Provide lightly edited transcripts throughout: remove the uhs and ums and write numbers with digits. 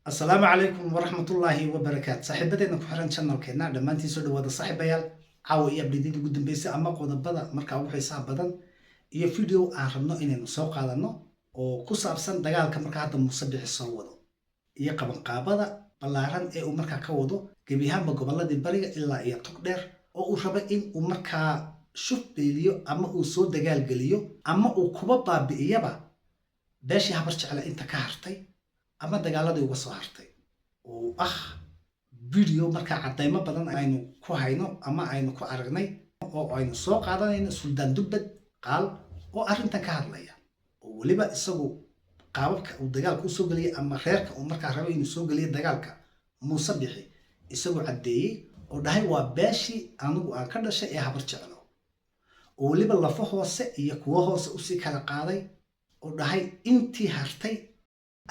السلام عليكم ورحمة الله وبركاته صاحبتنا كحران channel keena dhamaantiin soo dhawaada saaxiibayaal caawa iyo update ugu dambeysay ama qodobada markaa u xiisaha badan iyo video aan rabno inaynu soo qaadano oo ku saabsan dagaalka markaa hadda Muuse Bixi soo wado iyo qabanqaabada ballaaran ee uu markaa ka wado gebiyahanba goboladii bariga ilaa iyo Togdheer oo uu rabo in uu markaa shuf beeliyo ama uu soo dagaal geliyo ama uu kuba baabi'iyaba beeshii habar jecel inta ka hartay ama dagaaladii uga soo hartay oo video markaa cadeymo badan aynu ku hayno ama aynu ku aragnay oo aynu soo qaadanayno Suldaan Dubbad qaal oo arrintan ka hadlaya oo waliba isagu qaababka uu dagaalka u soo galiyay ama reerka uu markaa rabo inuu soo galiyo dagaalka Muuse Bixi isagu cadeeyay oo dhahay waa beeshii anigu aan ka dhashay ee habar jecel oo waliba lafo hoose iyo kuwa hoose u sii kala qaaday oo dhahay intii hartay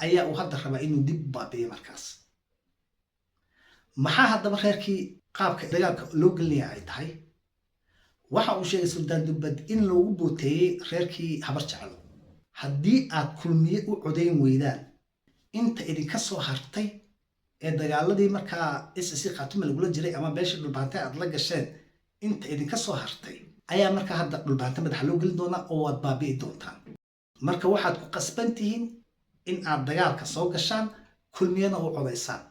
ayaa uu hadda rabaa inuu dib baabiyo markaas maxaa haddaba reerkii qaabka dagaalka loo gelinayaa ay tahay waxa uu sheegay Suldaan Dubbad in loogu booteeyay reerkii habar jecel haddii aad kulmiye u codeyn weydaan inta idinka soo hartay ee dagaaladii markaa SSC Khaatume lagula jiray ama beesha dhulbaantay aad la gasheen inta idinka soo hartay ayaa markaa hadda dhulbaanta madaxa loo gelin doonaa oo aad baabi'i doontaan marka waxaad ku qasban tihiin in aad dagaalka soo gashaan kulmiyana u codeysaan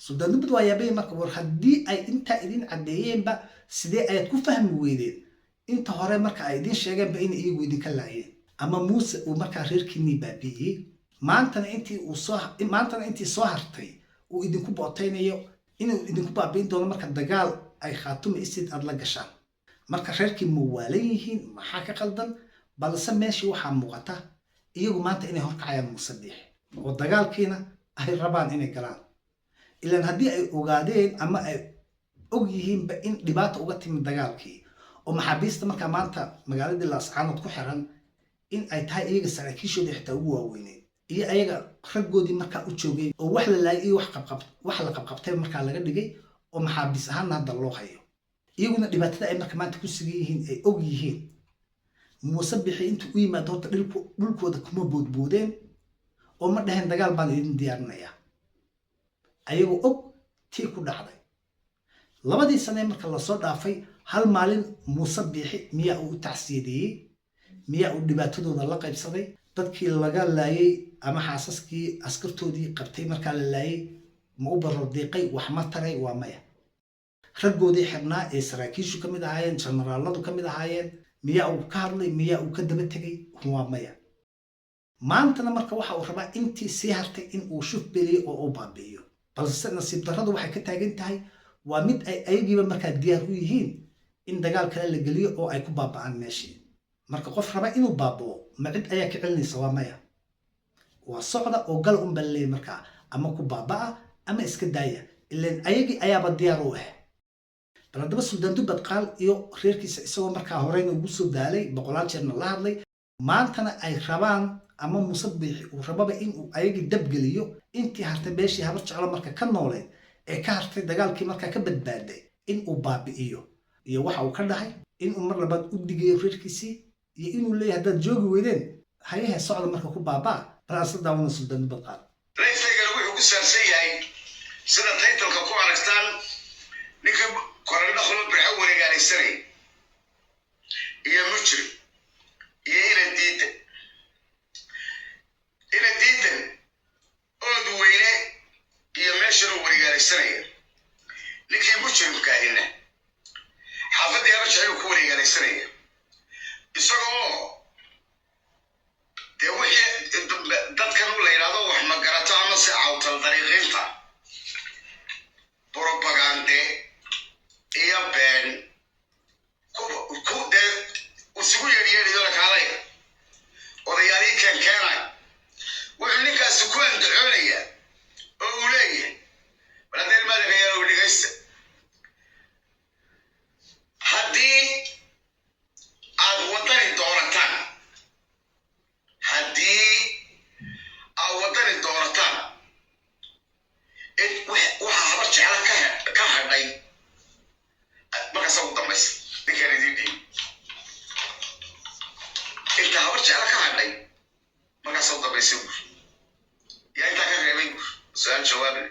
Suldaan Dubbad waa yaabay marka war haddii ay inta idin cadeeyeenba sidee ayaad ku fahmi weydeen inta hore marka ay idin sheegeenba in iyagu idinka laayeen ama Muuse uu markaa reerkiinii baabi'iyey maantana intii soo hartay uu idinku booteynayo inuu idinku baabi'in doono marka dagaal ay Khaatume isid aad la gashaan marka reerkii ma waalan yihiin maxaa ka qaldan balse meeshii waxaa muuqata iyagu maanta inay horkacayaan Muuse Bixi oo dagaalkiina ay rabaan inay galaan ilaan haddii ay ogaadeen ama ay og yihiinba in dhibaato uga timid dagaalkii oo maxaabiista markaa maanta magaaladii Laascaanood ku xiran in ay tahay iyaga saraakiishoodii xitaa ugu waaweyneen iyo ayaga raggoodii markaa u joogay oo wax la laayay iyo wax la qabqabtay markaa laga dhigay oo maxaabiis ahaanna hadda loo hayo iyaguna dhibaatada ay marka maanta ku sugan yihiin ay og yihiin Muuse Bixi intuu u yimaado horta dhulkooda kuma boodboodeen oo ma dhaheen dagaal baan idin diyaarinayaa ayagoo og tii ku dhacday labadii sane marka lasoo dhaafay hal maalin Muuse Bixi miyaa uu tacsiyadeeyey miyaa uu dhibaatadooda la qaybsaday dadkii laga laayay ama xaasaskii askartoodii qabtay markaa la laayay ma u barordiiqay wax ma taray waa maya raggoodii xirnaa ee saraakiishu ka mid ahaayeen generaaladu ka mid ahaayeen miyaa uu ka hadlay miyaa uu ka daba tegay waa maya maantana marka waxa uu rabaa intii sii hartay in uu shuf beliyo oo uu baabi'iyo balse nasiib darradu waxay ka taagan tahay waa mid ay ayagiiba markaa diyaar u yihiin in dagaal kale la geliyo oo ay ku baaba'aan meeshii marka qof raba inuu baaba'o ma cid ayaa ka celinaysa waa maya waa socda oo gal un balleey markaa ama ku baaba'a ama iska daaya ilaan ayagii ayaaba diyaar u ah bal haddaba Suldaan Dubbad qaal iyo reerkiisa isagoo markaa horeyna ugu soo daalay boqolaal jeerna la hadlay maantana ay rabaan ama Muuse Bixi uu rababa in uu ayagii dabgeliyo intii hartay beeshii habar jecel marka ka nooleed ee ka hartay dagaalkii markaa ka badbaaday in uu baabi'iyo iyo waxa uu ka dhahay in uu mar labaad u digayo reerkiisii iyo inuu leeyahay haddaad joogi weydeen hayahe socda marka ku baabaa bal asla daawana Suldaan Dubbad qaal reerkayga wuxuu ku saabsan yahay sida taytalka ku aragtaan ninka korandha khulub bixi wareegaalaysanay iyo mujrim iyo ina diidan ood weyne iyo meeshanu wareegaalaysanaya ninkii mujrimka ahina xaafadii habar jecel ku wareegaalaysanaya isagoo dee wixii dadkan la yidhaahdo wax ma garato ama se cawtal dariiqiinta propagande iyo been ku dee isugu yeedhiyeedhiyo lakaalay odayaalii keenay wuxuu ninkaasi ku andacoonaya oo uu leeyahay baladeer madagayaalow dhegaysta haddii aad wadani doonataan haddii aad سؤال جوابي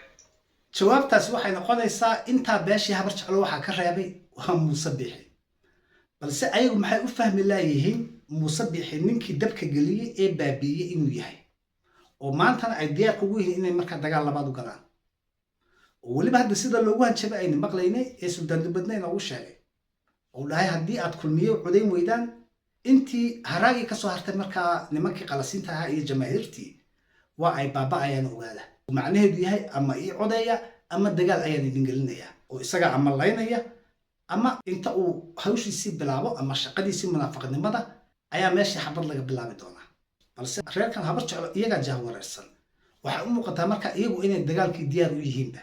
jawaabtaas waxay noqonaysaa intaa beeshii habar jeclo waxaa ka reebay waa muuse biixi balse ayagu maxay u fahmi laayihiin muuse biixi ninkii dabka geliyey ee baabiiyey inuu yahay oo maantana ay diyaar ugu yihiin inay markaa dagaal labaad u galaan oo weliba hadda sida loogu hanjabay aynu maqlaynay ee suldaan dubadna inoogu sheegay oo dhahay haddii aad kulmiye codayn weydaan intii haraagii kasoo hartay markaa nimankii qalasiinta ahaa iyo jamaahiirtii waa ay baaba'ayaan ogaada macnaheedu yahay ama ii codeeya ama dagaal ayaan idin gelinaya oo isaga ama laynaya ama inta uu hawshiisii bilaabo ama shaqadiisii munaafiqnimada ayaa meeshii xabad laga bilaabi doonaa balse reerkan habar jeclo iyagaa jahwareersan waxay u muuqataa markaa iyagu inay dagaalkii diyaar u yihiinba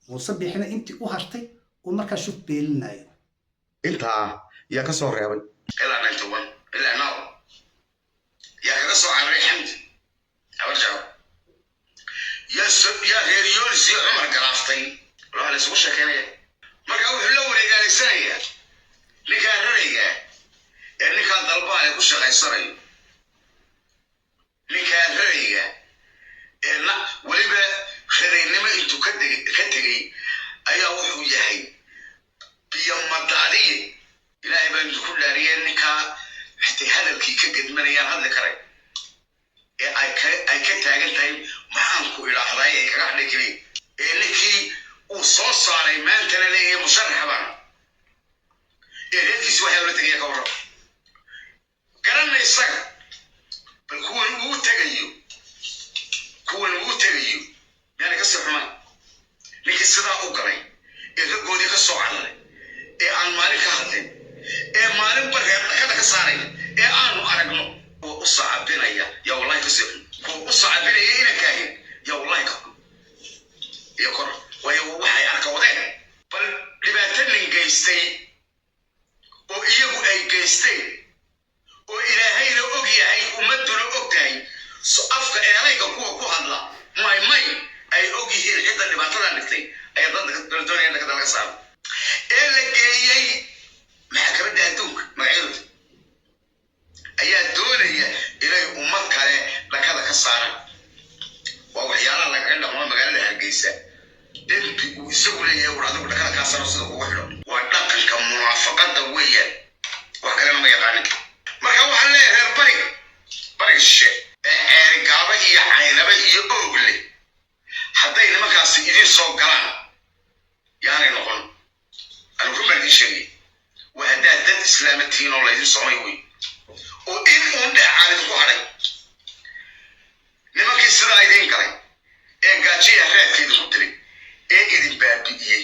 muuse biixina intii u hartay uu markaa shuf beelinayo intaa yaa ka soo reebay ilaa 91 ilaa now yaa kaga soo cararay xamdi habar jeclo yaa reer yoonis iyo cumar galaaftay waxaa la isugu sheekeynaya marka wuxuu la wareegaalaysanayaa ninkaan rarayga ee ninkaan dalbaa ee ku shaqaysanayo ninkaan rarayga ee weliba raraynimo intuu ka tegey ayaa wuxuu yahay biyomadaadiye ilaahay baa idinku dhaariyeen ninkaa xitay hadalkii ka gedmanayaan hadli karay ee ay ka taagan tahay maxaan ku idhaahday ay kaga hadli karin ee ninkii uu soo saaray maantana leeyahay musharax baan ee reerkiisi waxaa la tegaya ka warrab garanna isaga bal kuwan uu tegayo yaani ka sii xumaan ninkii sidaa u galay ee raggoodii ka soo cararay ee aan maalin ka hadlin ee maalin barreer dhakada ka saaraya ee aanu aragno oo u sacabinaya yaa wallahi ka sii xun kuwa u sacabinaya inankaahin yaa wallahi ka xun iyo kor waayo waxay arkawadeen bal dhibaato nin geystay oo iyagu ay geysteen oo ilaahayna og yahay ummadduna og tahay afka eedayga kuwa ku hadla may ay og yihiin cidda dhibaatadan dhigtay ayaa dadka doonaya dhakada laga saaro ee la geeyey maxkamadda adduunka magacyadooda ayaa doonaya inay ummad kale dhakada ka saaraan waa waxyaalaha lagaga dhaqmo magaalada hargeysa dembi uu isagu leeyahay war adigu dhakada kaa saaro sida ugu xidho waa dhaqanka munaafaqada weeyaan wax kalena ma yaqaanin marka waxaan leeyahay reer bariga shishe ee ceerigaaba iyo caynaba iyo oogle hadday nimankaasi idiin soo galaan yaanay noqon anu rumaan idiin sheegay waa haddaad dad islaamatihiin oo laydin soomay wey oo in uun dheecaan idinku hadhay nimankii sidaa idiin galay ee gaajiya raadka idinku diray ee idin baabi'iyey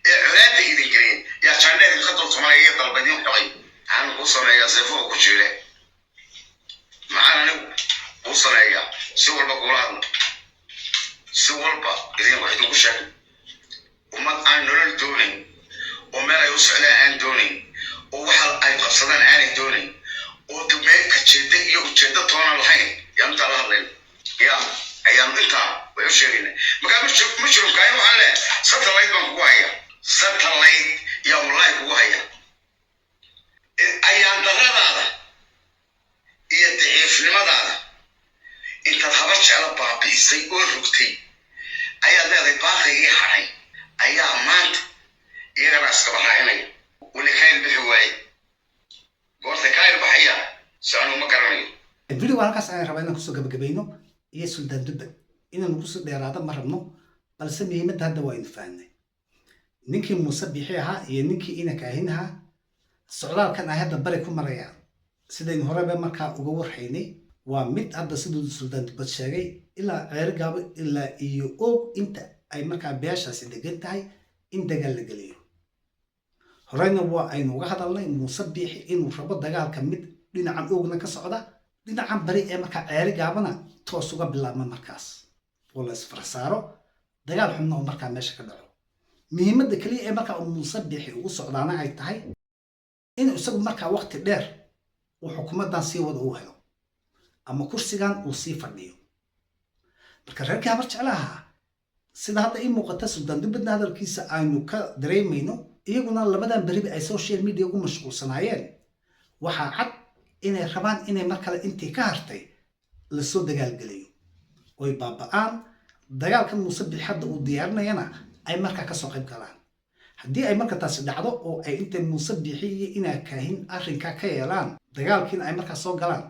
ee colaadda idin geliyeen yaa jaandheer idinka dultumanaya iyo dalba idin xulay maxaan kuu sameeyaa seefuha ku jiire maxaan anigu kuu sameeyaa si walba kuula hadla si walba wax idinku sheegay ummad aan nolol doonayn oo meel ay u socdaan aan doonayn oo waxa ay qabsadaan aanay doonayn oo meel ka jeeda iyo ujeeda toona lahayn yaa intaa la hadlayn yaa ayaan intaa way u sheegayna markaa mujrimkaayo waxaan leeyahay satellite baan kugu haya satellite yaa wallahi kugu haya ayaan daradaada iyo daciifnimadaada intaad habar jeclo baabi'isay oo rugtay ayaad leedahay baaqigii hadhay ayaa maanta iyagana iskaba raacinaya weli ka ilbixi waaye goorta ka ilbaxaya saanu ma garanayo video halkaas ayaan rabaa inaan kusoo gabagabayno iyo suldaan dubad inaan kusoo dheeraado ma rabno balse muhiimadda hadda waa inu fahnay ninkii muuse biixi ahaa iyo ninkii inanka ahin ahaa socdaalkan ay hadda bari ku marayaan sidaynu horeba markaa uga warhaynay waa mid hadda siduu suldaan dubad sheegay ilaa ceerigaabo ilaa iyo og inta ay markaa beeshaasi degan tahay in dagaal la geliyo horeyna waa aynu uga hadalnay muuse biixi inuu rabo dagaalka mid dhinacan ogna ka socda dhinacan bari ee markaa ceerigaabana toos uga bilaabma markaas oo la isfarsaaro dagaal xubna oo markaa meesha ka dhaco muhiimadda kaliya ee markaa uu muuse biixi ugu socdaana ay tahay inuu isagu markaa waqti dheer uu xukuumaddan sii wada uu helo ama kursigan uu sii fadhiyo marka reerkii habar jeclaha sida hadda ii muuqata suldaan dubadna hadalkiisa aynu ka dareemayno iyaguna labadan beriba ay social media ugu mashquulsanaayeen waxaa cad inay rabaan inay mar kale intii ka hartay lasoo dagaalgeliyo oy baaba'aan dagaalkan Muuse Biixi hadda uu diyaarinayana ay markaa kasoo qayb galaan haddii ay marka taasi dhacdo oo ay inta Muuse Biixi iyo Ina Kaahin arrinkaa ka yeelaan dagaalkiina ay markaa soo galaan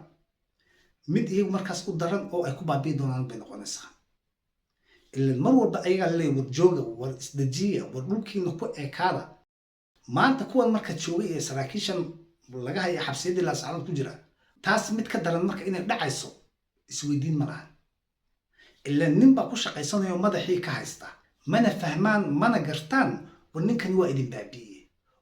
mid iyagu markaas u daran oo ay ku baabi'i doonaan bay noqonaysaa ilaan mar walba ayagaa leeyahay war jooga war isdajiya war dhulkiina ku ekaada maanta kuwan marka joogay ee saraakiishan laga haya xabsiyadii laasacad ku jira taas mid ka daran marka inay dhacayso isweydiin ma laha ilaan nin baa ku shaqaysanayo madaxii ka haysta mana fahmaan mana gartaan war ninkani waa idin baabi'iye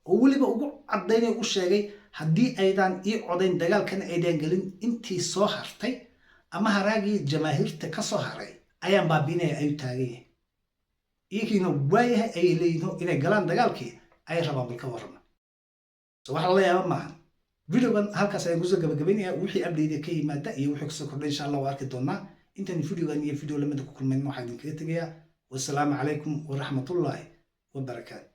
oo weliba ugu caddaynay u sheegay haddii aydan ii codayn dagaalkan aydan gelin intii soo hartay ama haraagii jamaahiirta ka soo haray ayaan baabi'inaya ayuu taagan yahay iyagiina waayahay ayay leeyihin inay galaan dagaalkii ay rabaan bal ka warrama so waxa la yaaba maahan videogan halkaas ayaan kusoo gabagabaynayaa wixii update ka yimaada iyo wixii kusoo kordhay insha allah waa arki doonaa intaan videogan iyo video lamida ku kulmayna waxaan idinkaga tegayaa wassalaamu calaykum waraxmatullaahi wabarakaatu